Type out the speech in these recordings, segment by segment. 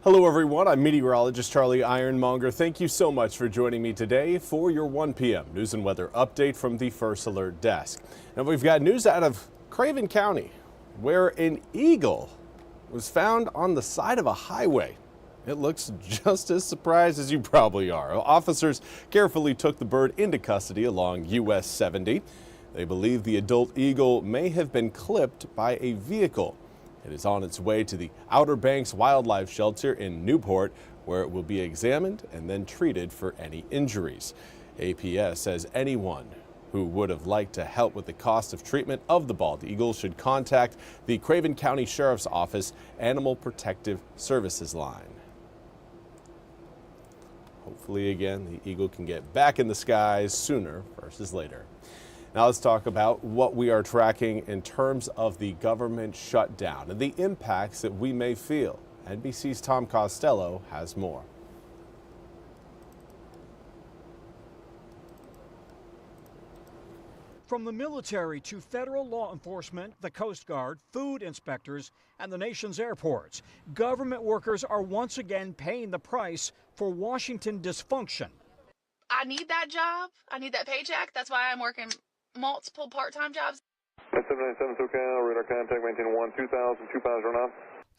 Hello everyone, I'm Meteorologist Charlie Ironmonger. Thank you so much for joining me today for your 1 p.m. news and weather update from the First Alert Desk. Now we've got news out of Craven County, where an eagle was found on the side of a highway. It looks just as surprised as you probably are. Officers carefully took the bird into custody along US 70. They believe the adult eagle may have been clipped by a vehicle. It is on its way to the Outer Banks Wildlife Shelter in Newport, where it will be examined and then treated for any injuries. APS says anyone who would have liked to help with the cost of treatment of the bald eagle should contact the Craven County Sheriff's Office Animal Protective Services line. Hopefully, again, the eagle can get back in the skies sooner versus later. Now let's talk about what we are tracking in terms of the government shutdown and the impacts that we may feel. NBC's Tom Costello has more. From the military to federal law enforcement, the Coast Guard, food inspectors, and the nation's airports, government workers are once again paying the price for Washington dysfunction. I need that job. I need that paycheck. That's why I'm working multiple part-time jobs. 797 SoCal, radar contact, maintain 2000, 2 pilots run off.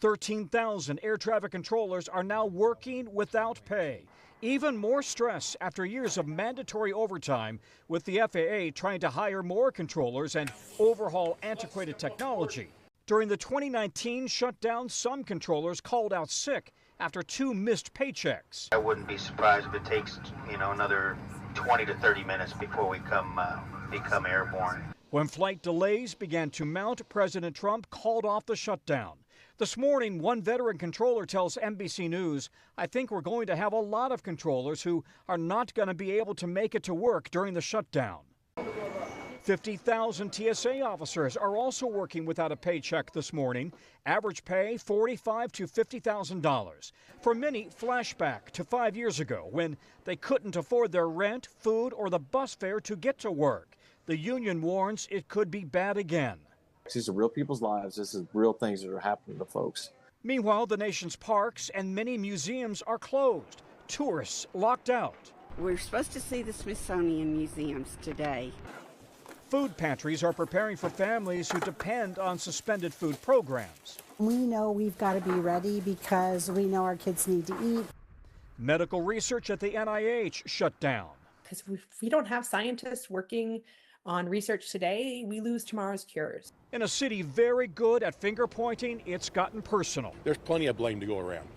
13,000 air traffic controllers are now working without pay. Even more stress after years of mandatory overtime, with the FAA trying to hire more controllers and overhaul antiquated technology. During the 2019 shutdown, some controllers called out sick after 2 missed paychecks. I wouldn't be surprised if it takes, another 20 to 30 minutes before we become airborne. When flight delays began to mount, President Trump called off the shutdown. This morning, one veteran controller tells NBC News, "I think we're going to have a lot of controllers who are not going to be able to make it to work during the shutdown." 50,000 TSA officers are also working without a paycheck this morning. Average pay $45,000 to $50,000. For many, flashback to 5 years ago when they couldn't afford their rent, food, or the bus fare to get to work. The union warns it could be bad again. These are real people's lives. This is real things that are happening to folks. Meanwhile, the nation's parks and many museums are closed. Tourists locked out. We're supposed to see the Smithsonian museums today. Food pantries are preparing for families who depend on suspended food programs. We know we've got to be ready because we know our kids need to eat. Medical research at the NIH shut down. Because if we don't have scientists working on research today, we lose tomorrow's cures. In a city very good at finger pointing, it's gotten personal. There's plenty of blame to go around.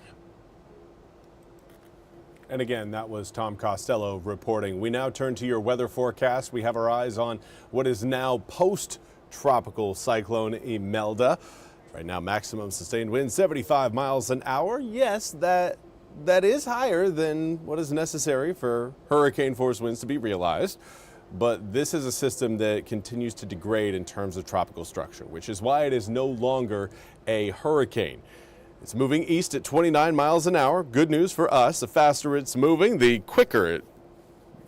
And again, that was Tom Costello reporting. We now turn to your weather forecast. We have our eyes on what is now post-tropical cyclone Imelda. Right now, maximum sustained wind 75 miles an hour. Yes, that is higher than what is necessary for hurricane force winds to be realized. But this is a system that continues to degrade in terms of tropical structure, which is why it is no longer a hurricane. It's moving east at 29 miles an hour. Good news for us. The faster it's moving, the quicker it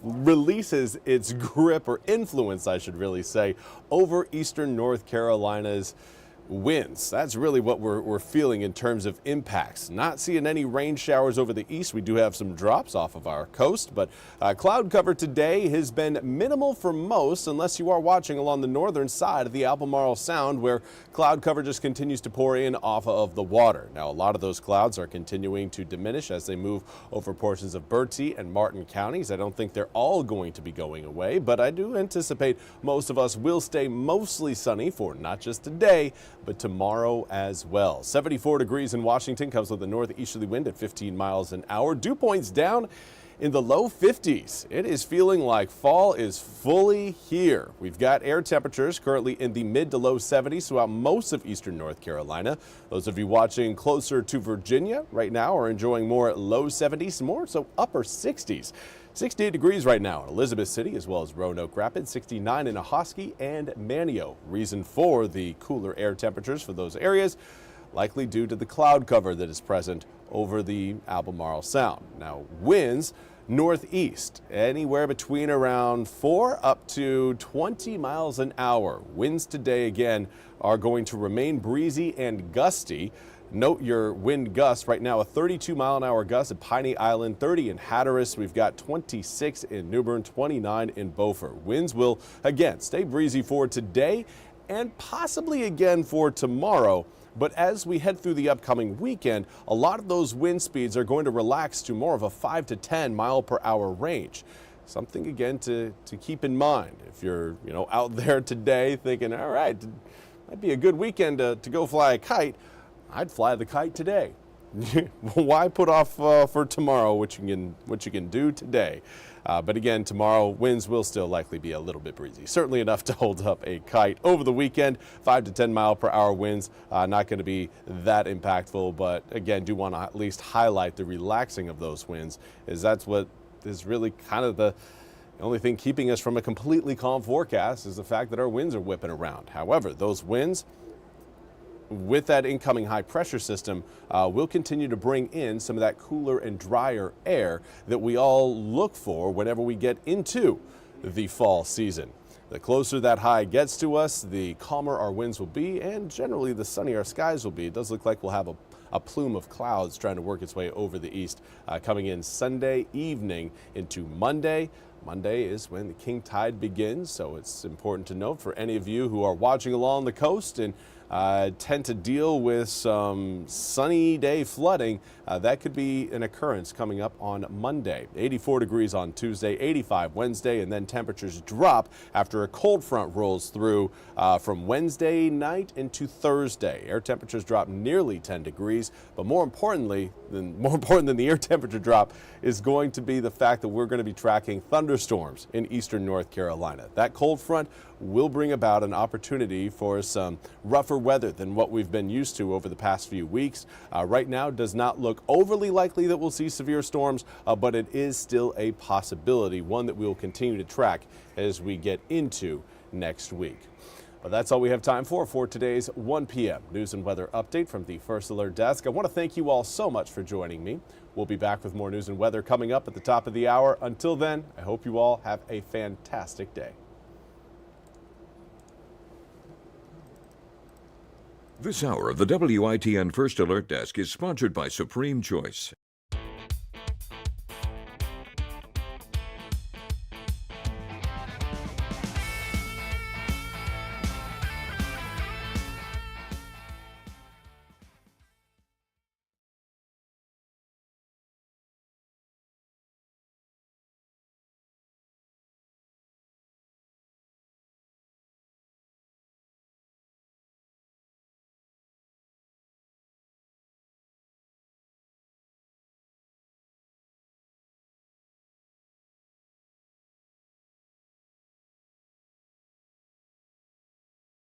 releases its grip, or influence, I should really say, over eastern North Carolina's winds. That's really what we're feeling in terms of impacts. Not seeing any rain showers over the east. We do have some drops off of our coast, but cloud cover today has been minimal for most, unless you are watching along the northern side of the Albemarle Sound, where cloud cover just continues to pour in off of the water. Now, a lot of those clouds are continuing to diminish as they move over portions of Bertie and Martin counties. I don't think they're all going to be going away, but I do anticipate most of us will stay mostly sunny for not just today, but tomorrow as well. 74 degrees in Washington, comes with a northeasterly wind at 15 miles an hour. Dew points down in the low 50s. It is feeling like fall is fully here. We've got air temperatures currently in the mid to low 70s throughout most of eastern North Carolina. Those of you watching closer to Virginia right now are enjoying more low 70s, more so upper 60s. 68 degrees right now in Elizabeth City, as well as Roanoke Rapids, 69 in Ahoskie and Manteo. Reason for the cooler air temperatures for those areas, likely due to the cloud cover that is present over the Albemarle Sound. Now, winds northeast, anywhere between around 4 up to 20 miles an hour. Winds today, again, are going to remain breezy and gusty. note your wind gusts. Right now, a 32-mile-an-hour gust at Piney Island, 30 in Hatteras. We've got 26 in New Bern, 29 in Beaufort. Winds will, again, stay breezy for today and possibly again for tomorrow. But as we head through the upcoming weekend, a lot of those wind speeds are going to relax to more of a 5 to 10 mile per hour range. Something again to keep in mind if you're out there today thinking, all right, might be a good weekend to go fly a kite. I'd fly the kite today. Why put off for tomorrow what you can do today? But again, tomorrow winds will still likely be a little bit breezy. Certainly enough to hold up a kite over the weekend. 5 to 10 mile per hour winds, not going to be that impactful. But again, do want to at least highlight the relaxing of those winds, as that's what is really kind of the only thing keeping us from a completely calm forecast is the fact that our winds are whipping around. However, those winds, with that incoming high pressure system, will continue to bring in some of that cooler and drier air that we all look for whenever we get into the fall season. The closer that high gets to us, the calmer our winds will be, and generally the sunnier our skies will be. It does look like we'll have a plume of clouds trying to work its way over the east, coming in Sunday evening into Monday. Monday is when the king tide begins, so it's important to note for any of you who are watching along the coast and tend to deal with some sunny day flooding, that could be an occurrence coming up on Monday. 84 degrees on Tuesday, 85 Wednesday, and then temperatures drop after a cold front rolls through from Wednesday night into Thursday. Air temperatures drop nearly 10 degrees, but more important than the air temperature drop is going to be the fact that we're going to be tracking thunderstorms in eastern North Carolina. That cold front will bring about an opportunity for some rougher weather than what we've been used to over the past few weeks. Right now does not look overly likely that we'll see severe storms, but it is still a possibility, one that we will continue to track as we get into next week. But that's all we have time for today's 1 p.m. news and weather update from the First Alert Desk. I want to thank you all so much for joining me. We'll be back with more news and weather coming up at the top of the hour. Until then, I hope you all have a fantastic day. This hour of the WITN First Alert Desk is sponsored by Supreme Choice.